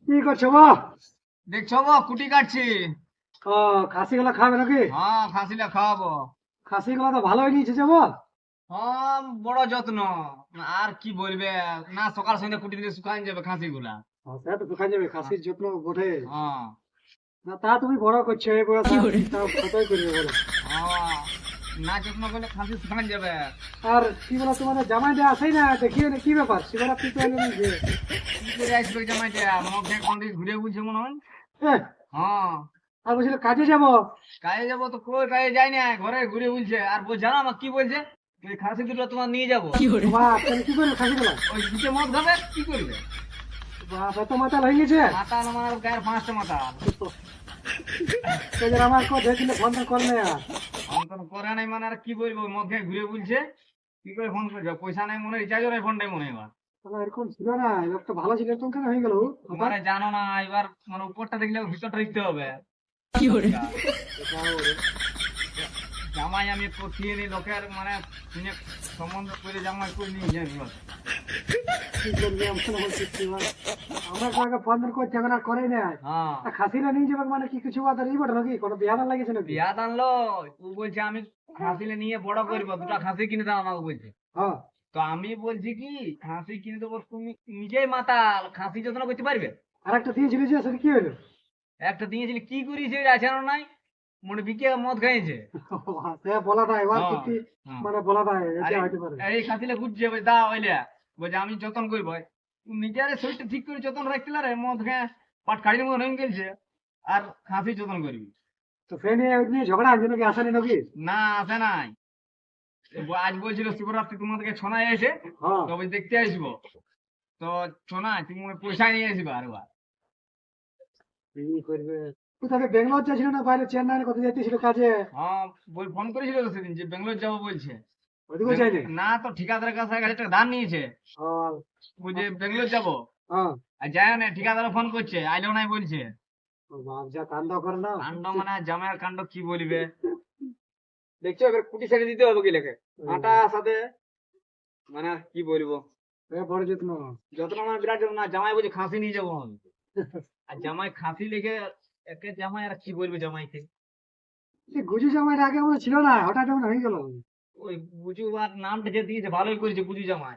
কি করছো গো? দেখছো গো কুটি কাটছি। ও, খাসিগুলো খাবে নাকি? হ্যাঁ খাসিটা খাওয়াবো। খাসিগুলো তো ভালোই নিয়েছে যাবো। হ্যাঁ বড় যত্ন। আর কি বলবে, না সকাল সন্ধ্যা কুটি দিলে শুকান যাবে খাসি গুলা। সে তো দোকান যাবে, খাসির যত্ন বটে। হ্যাঁ না তা তুমি বড় করছো এই বয়স, তাও কতই করবে বলো। হ্যাঁ, না যত্ন করলে খাসি শুকান যাবে। আর কি বলো, তোমাদের জামাইটা আসেই না, দেখিয়ে না কি ব্যাপার, শিবরাত্রি তো এলো নাকি? কি করে আসবে জামাইটা, আমাকে কোন দিকে ঘুরে বুঝছে মনে হয়। এহ, হ্যাঁ আর বলছিল কাজে যাবো। কাজে যাবো তো কই কাজে যাই না, ঘরে ঘুরে বুঝছে। আর জানো আমার কি বলছে, ওই খাসি দুটো তোমার নিয়ে যাবো। বাহ, তাহলে কি করবে খাসিগুলো? ওই দুটো মদ খাবে কি করবে। বাহ, এত মাতাল হয়ে গেছে। মাথা আমার গায়ের 5টা মাথা। তোদের আমার কথা দিলে ফোন করলে আর। ফোন করে নাই মানে আর কি বলবো, মধ্যে ঘুরে বলছে। কি করে ফোন করবে, পয়সা নাই মনে, রিচার্জও নাই ফোনটাই মনে এবার। তাহলে এরকম ছিল না, এবার তো ভালো ছিল, এরকম কেন হয়ে গেল হঠাৎ? তোমারে জানো না, এবার মানে উপরটা দেখলে ভিতরটা দেখতে হবে। জামাই আমি পঠিয়ে নি লোকের মানে শুনে সম্বন্ধ করে জামাই করে নিয়ে এবার। কি করবি, আমি তো বলছি কি বল। আমরা তোমাকে ফোন করছি, এখন আর করে না। হ্যাঁ খাসিটা নিয়ে যাবে মানে কি কিছু বাদ এই বটে নাকি, কোনো বিয়া না লাগেছে নাকি? বিয়া আনলো। ও বলছে আমি খাসিলে নিয়ে বড় করবো, দুটা খাসি কিনে দাও আমাকে বলছে। হ্যাঁ। তো আমি বলছি কি, খাসি কিনে দেবো, তুমি নিজেই মাতাল, খাসি যত্ন করতে পারবে। আর একটা দিয়েছিল যে, সেটা কি হলো? একটা দিয়েছিলি কি করিস, আছে না নাই মনে বিকে মদ খাইছে। সে বলাটা এবার হ্যাঁ সত্যি, হ্যাঁ। মানে বলাটা আরে এটা হইতে পারে। এই খাসিলে ঘুরছে বলে দা ওইলে, বলছে আমি যত্ন করবো। নিজের শরীরটা ঠিক করে যত্ন রাখতে রে, মদ খেয়ে পাট কাড়ির মতো হয়ে গেছে। আর খাসি যত্ন করবি। তো সে নিয়ে ওই নিয়ে ঝগড়া আছে নাকি, আসেনি নাকি? না আসে নাই। আজ বলছিল শিবরাত্রি তোমাদেরকে ছনায় এসে, হ্যাঁ। তবে দেখতে আসবো। তো ছনায় তুমি পয়সা নিয়ে আসবে আর বার। কি করবে? কোথাকে বেঙ্গালোর যাচ্ছিল না বাইরে, চেন্নাই কোথায় যেতেছিল কাজে? হ্যাঁ ফোন করেছিল তো সেদিন যে বেঙ্গালোর যাবো বলছে। ওদিকেও যায়নি? না তো ঠিকাদারের কাছে 1,000 টাকা ধার নিয়েছে, হ্যাঁ। বুঝে বেঙ্গালোর যাবো। হ্যাঁ। আর যায় না, ঠিকাদার ফোন করছে আইলেও নাই বলছে। ও বাপ, যা কাণ্ড করে না। কাণ্ড মানে জামাইয়ের কাণ্ড কি বলবে। দেখছো এবার কুটি ছেড়ে দিতে হবে কি লেখে, আটা সাথে, মানে আর কি বলবো। এ বড় যত্ন। যত্ন মানে বিরাট যত্ন। না জামাই বলছে খাসি নিয়ে যাবো আমি। আর জামাই খাসি লেগে একে জামাই আর কি বলবে জামাইকে। এই গুজু জামাইটা আগে আমার ছিল না, হঠাৎ এমন হয়ে গেল। ওই বুঝু আর নামটা যে দিয়েছে ভালোই করেছে বুঝু জামাই।